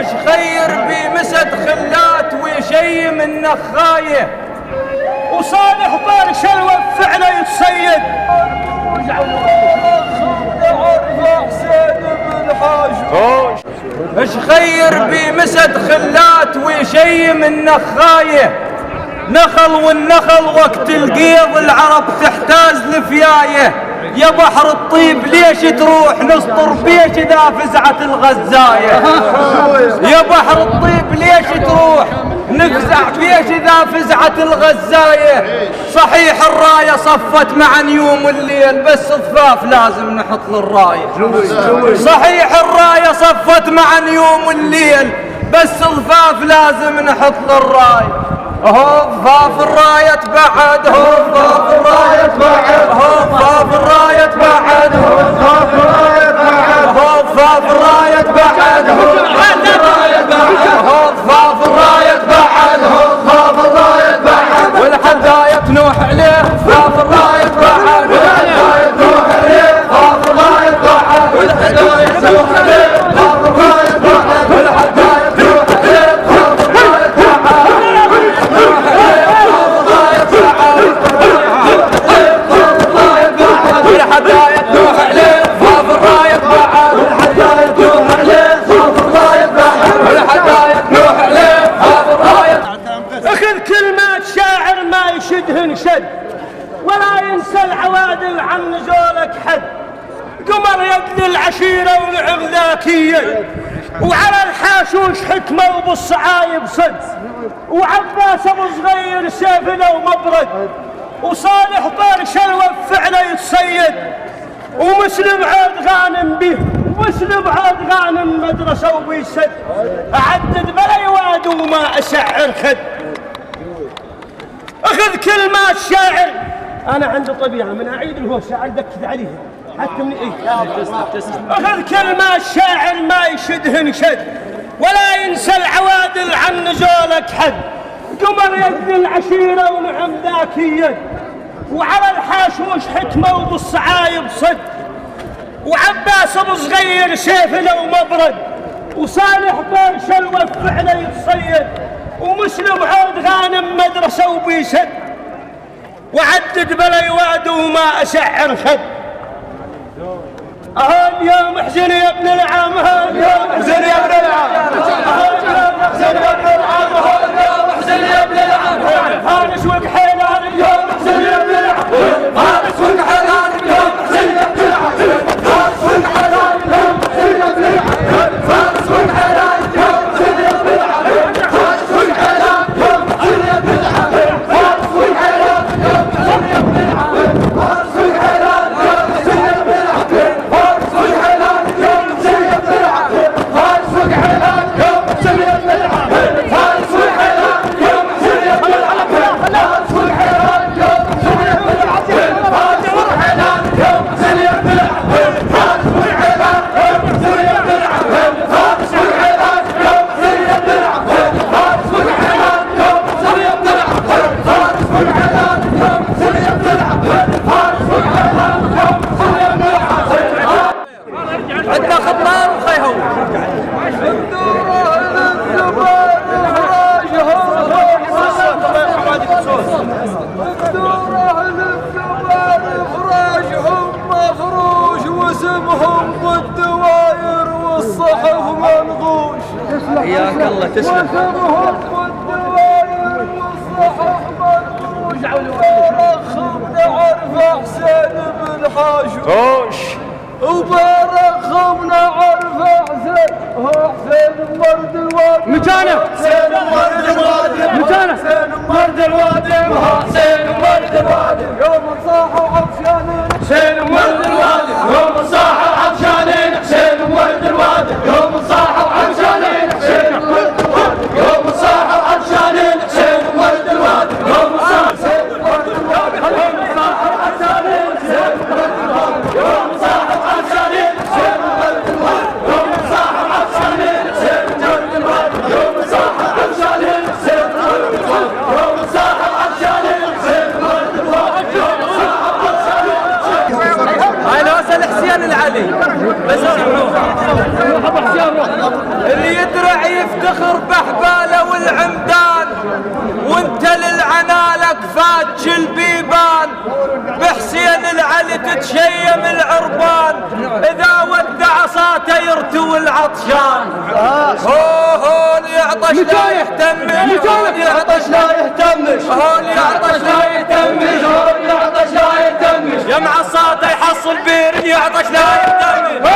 وش خير بمسد خلات وشي من نخايه، وصالح طار شلوة فعله يتصيد. وش خير بمسد خلات وشي من نخايه، نخل والنخل وقت القيض العرب تحتاز لفيايه. يا بحر الطيب ليش تروح نسطر بيش إذا فزعت الغزاية، يا بحر الطيب ليش تروح نفزع بيش إذا فزعت الغزاية. صحيح الراية صفت مع نيوم الليل بس ضفاف لازم نحط للراية، صحيح الراية صفت مع نيوم الليل بس ضفاف لازم نحط للراية. هو ضفاف الراية تبعد، هو ضفاف الراية تبعد، هو ضفاف الراية تبعد، هو ضفاف الراية تبعد، هو ضفاف الراية تبعد، هو ضفاف الراية تبعد، هو ضفاف الراية تبعد، هو ضفاف الراية تبعد، والحدايا تنوح عليه ضفاف الراية تبعد، والحدايا تنوح عليه ضفاف الراية تبعد، والحدايا تنوح عليه ضفاف الراية تبعد، والحدايا تنوح عليه ضفاف الراية تبعد. والحدايا تروح عليه ضاف الراية تبعد، والحدايا تروح عليه ضاف الراية تبعد، والحدايا تروح عليه ضاف الراية. اخذ كلمات شاعر ما يشدهن شد، ولا ينسى العوادل عن نزولك حد. قمر يد العشيرة والعملاكية، وعلى الحاشوش حكمة وبالصعايب صد، وعباس ابو صغير سيفنا ومبرد، وصالح طار شلوة فعله يتصيد، ومسلم عاد غانم به، ومسلم عاد غانم مدرسة وبيسد. أعدد بلا يواد وما أسعر خد. أخذ كلمات شاعر، أنا عندي طبيعة من أعيد الهوسة أدكد عليها حتى من إيه. أخذ كلمات شاعر ما يشدهن شد، ولا ينسى العوادل عن نزولك حد. قمر يد العشيرة ونعم ذاكية، وعلى الحاشوش حكمة وبالصعايب صد، وعباس ابو صغير سيفنا ومبرد، وصالح طار شلوة فعله يتصيد، ومسلم عود غانم مدرسة وبيسد. وعدد بلا يواد وما أسعر خد. أهل يوم احزن يا ابن العام، أهل يوم احزن يا ابن العام، أهل يوم احزن يا ابن العام، أهل يوم احزن يا ابن العام. فارس وكحيلان اليوم احزن يا ابن العام، فارس وكحيلان اليوم احزن يا ابن العام، فارس وكحيلان اليوم احزن يا ابن العام، فارس وكحيلان اليوم احزن يا ابن العام، فارس وكحيلان اليوم احزن يا ابن العام، فارس وكحيلان اليوم احزن يا ابن العام، فارس وكحيلان اليوم احزن يا ابن العام، فارس وكحيلان اليوم احزن يا ابن العام، فارس وكحيلان اليوم احزن يا ابن العام، فارس وكحيلان اليوم احزن يا ابن العام، فارس وكحيلان اليوم احزن يا ابن العام، فارس وكحيلان اليوم احزن يا ابن العام، فارس وكحيلان اليوم احزن يا ابن العام، فارس وكحيلان اليوم احزن يا ابن العام، فارس وكحيلان اليوم احزن يا ابن العام، فارس وكحيلان اليوم احزن يا ابن العام، فارس وكحيلان اليوم احزن يا ابن العام. عندنا خطار وخيهو واسمهم بالدواير والصحف منغوش. حياك الله تسلم. واسمهم بالدواير والصحف منغوش. وبارخهم نعرف حسين بن حاشوش، وبارخهم نعرف حسين، هو حسين مرد الوادي مكانه، حسين مرد الوادي مكانه، حسين مرد الوادي، حسين مرد الوادي. يوم صاحوا عطشانين حسين مرد الوادي، يوم صاحوا عطشانين، حسين مرد الوادي. يوم صاحوا عطشانين، حسين مرد الوادي. يوم صاحوا عطشانين، حسين مرد الوادي. يوم صاحوا عطشانين، حسين مرد الوادي. يوم صاحوا عطشانين، حسين مرد الوادي. يوم صاحوا عطشانين، حسين مرد الوادي. يوم صاحوا عطشانين، حسين مرد الوادي. يوم صاحوا عطشانين، حسين مرد الوادي. يوم صاحوا عطشانين. هاي ناس الحسين يفتخر بحباله والعمدان، وانت للعنالك فاتش البيبان، بحسين العلي تتشيم العربان، اذا ودع عصاته يرتوي العطشان. هو اللي يعطش لا يهتمش، هو اللي يعطش لا يهتمش، هو اللي يعطش لا يهتمش، هو اللي يعطش لا يهتمش، يا معصاته يحصل بير يعطش لا يهتمش.